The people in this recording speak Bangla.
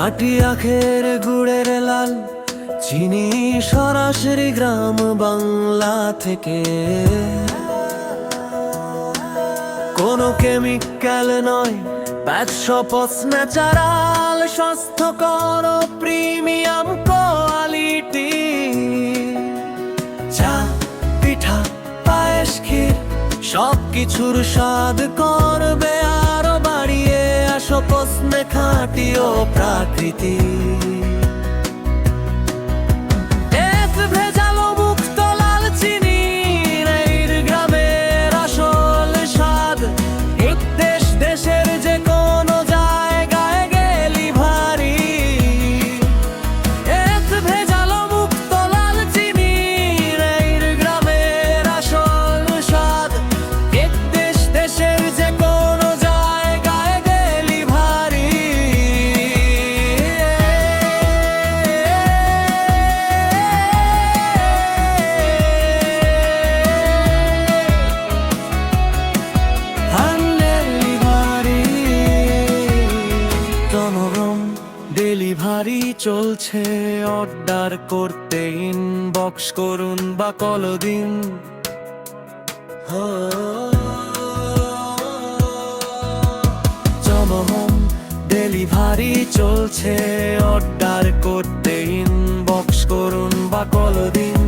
খাঁটি আখের গুড়ের লাল চিনি সরাসরি গ্রাম বাংলা থেকে, কোনো কেমিক্যাল নয়, 100% ন্যাচারাল, স্বাস্থ্যকর প্রিমিয়াম কোয়ালিটি। চা, পিঠা, পায়েস, ক্ষীর সবকিছুর স্বাদ করবে আরো বাড়িয়ে। আসো প্রশ্নে খাঁটি ও প্রাকৃতি, ভেজালো মুক্ত লাল চিনি, এই গ্রামের আসল স্বাদ। দেশ দেশের যে কোনো জায়গায় গেলি ভারী, ভেজালো মুক্ত লাল চিনি, এই গ্রামের আসল স্বাদ। দেশ দেশের যে কোনো জায়গায় গেলি ভারী। ডেলিভারি চলছে, অর্ডার করতে ইনবক্স করুন বা কল দিন। জনহোম ডেলিভারি চলছে, অর্ডার করতে ইনবক্স করুন বা কল দিন।